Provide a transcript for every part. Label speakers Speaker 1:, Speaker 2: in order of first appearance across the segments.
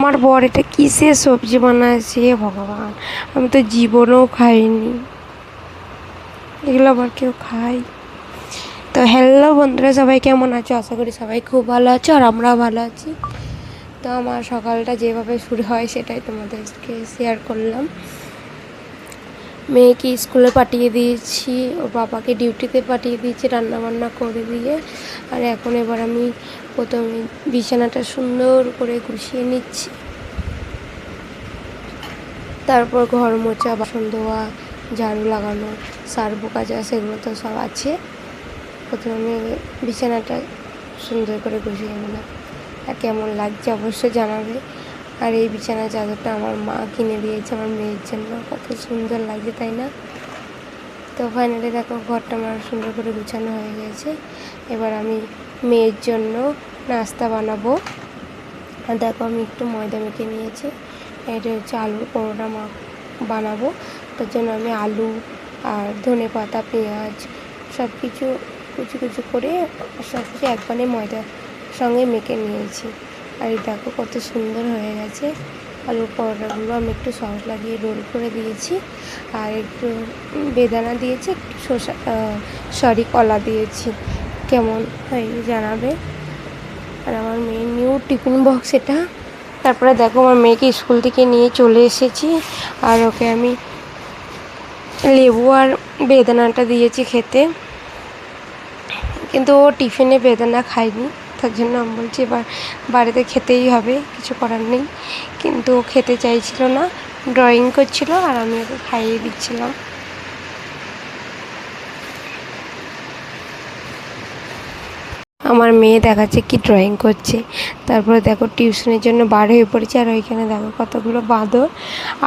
Speaker 1: আমার বর এটা কিসের সবজি বানাচ্ছে ভগবান, আমি তো জীবনেও খাইনি এগুলো, আবার কেউ খায়? তো হ্যালো বন্ধুরা, সবাই কেমন আছো? আশা করি সবাই খুব ভালো আছো আর আমরাও ভালো আছি। তো আমার সকালটা যেভাবে শুরু হয় সেটাই তোমাদেরকে শেয়ার করলাম। মেয়েকে স্কুলে পাঠিয়ে দিয়েছি, ওর বাবাকে ডিউটিতে পাঠিয়ে দিয়েছি রান্নাবান্না করে দিয়ে। আর এখন এবার আমি প্রথমে বিছানাটা সুন্দর করে গুছিয়ে নিচ্ছি, তারপর ঘর মোছা, বাসন ধোয়া, ঝাড়ু লাগানো, সার্ফ কাচা, সেগুলো তো সব আছে। প্রথমে আমি বিছানাটা সুন্দর করে গুছিয়ে নিলাম। আর কেমন লাগছে অবশ্যই জানাবে। আর এই বিছানার চাদরটা আমার মা কিনে দিয়েছে আমার মেয়ের জন্য, কত সুন্দর লাগছে তাই না? তো ফাইনালি দেখো ঘরটা আমার সুন্দর করে গুছানো হয়ে গেছে। এবার আমি মেয়ের জন্য নাস্তা বানাবো। আর দেখো আমি একটু ময়দা মেখে নিয়েছি, এটা হচ্ছে আলুর পরোটা বানাবো। তার জন্য আমি আলু আর ধনেপাতা, পেঁয়াজ সব কিছু কুচি কুচি করে সব কিছু একবারে ময়দার সঙ্গে মেখে নিয়েছি। আর এই দেখো কত সুন্দর হয়ে গেছে আলুর পরোটাগুলো। আমি একটু সস লাগিয়ে রোল করে দিয়েছি, আর একটু বেদানা দিয়েছি, একটু কলা দিয়েছি। কেমন হয় জানাবে। আর আমার মেয়ের নিউ টিফিন বক্স এটা। তারপরে দেখো আমার মেয়েকে স্কুল থেকে নিয়ে চলে এসেছি, আর ওকে আমি লেবু আর বেদানাটা দিয়েছি খেতে, কিন্তু ও টিফিনে বেদানা খায়নি। তার জন্য আমি বলছি এবার বাড়িতে খেতেই হবে, কিছু করার নেই। কিন্তু ও খেতে চাইছিল না, ড্রয়িং করছিল, আর আমি ওকে খাইয়ে দিচ্ছিলাম। আমার মেয়ে দেখাচ্ছে কি ড্রয়িং করছে। তারপরে দেখো টিউশনের জন্য বার হয়ে পড়েছে, আর ওইখানে দেখো কতগুলো বাঁদর।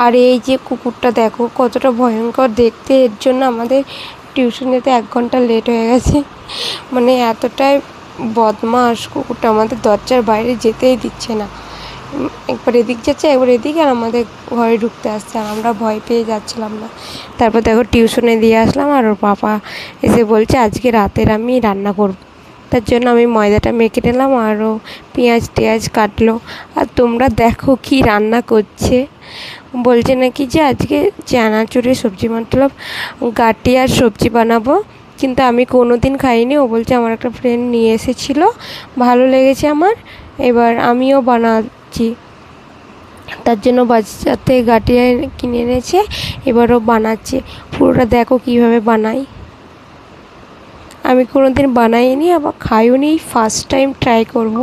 Speaker 1: আর এই যে কুকুরটা দেখো কতটা ভয়ঙ্কর দেখতে, এর জন্য আমাদের টিউশন যেতে 1 ঘন্টা লেট হয়ে গেছে। মানে এতটাই বদমাস কুকুরটা, আমাদের দরজার বাইরে যেতেই দিচ্ছে না। একবার এদিক যাচ্ছে, একবার এদিকে, আর আমাদের ঘরে ঢুকতে আসছে, আর আমরা ভয় পেয়ে যাচ্ছিলাম না। তারপর দেখো টিউশনে দিয়ে আসলাম, আর ওর পাপা এসে বলছে আজকে রাতের আমি রান্না করব। তার জন্য আমি ময়দাটা মেখে নিলাম, আরও পেঁয়াজ টেয়াজ কাটলো। আর তোমরা দেখো কি রান্না করছে, বলছে নাকি যে আজকে চানাচুরের সবজি, মতলব গাটি আর সবজি বানাবো। কিন্তু আমি কোনো দিন খাইনি। ও বলছে আমার একটা ফ্রেন্ড নিয়ে এসেছিলো, ভালো লেগেছে আমার, এবার আমিও বানাচ্ছি। তার জন্য বাজার থেকে গাটি কিনে এনেছে, এবারও বানাচ্ছে। পুরোটা দেখো কীভাবে বানাই। আমি কোনো দিন বানাইনি, আবার খাইও নি, ফার্স্ট টাইম ট্রাই করব।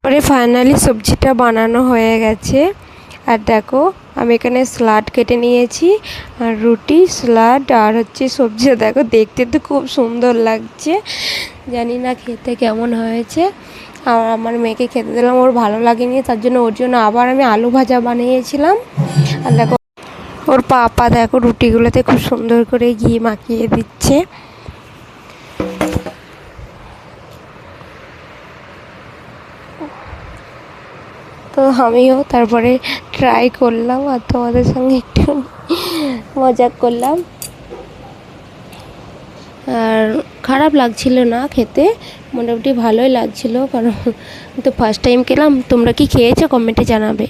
Speaker 1: পরে ফাইনালি সবজিটা বানানো হয়ে গেছে। আর দেখো আমি এখানে স্যালাড কেটে নিয়েছি, আর রুটি, স্যালাড আর হচ্ছে সবজি। দেখো দেখতে তো খুব সুন্দর লাগছে, জানি না খেতে কেমন হয়েছে। আর আমার মেয়েকে খেতে দিলাম, ওর ভালো লাগেনি, তার জন্য ওর জন্য আবার আমি আলু ভাজা বানিয়েছিলাম। আর দেখো ওর পাপা দেখো রুটিগুলোতে খুব সুন্দর করে ঘি মাখিয়ে দিচ্ছে। তো আমিও তারপরে ট্রাই করলাম, আর তোমাদের সঙ্গে একটু মজা করলাম। আর খারাপ লাগছিল না খেতে, মোটামুটি ভালোই লাগছিলো, কারণ তো ফার্স্ট টাইম খেলাম। তোমরা কি খেয়েছো কমেন্টে জানাবে।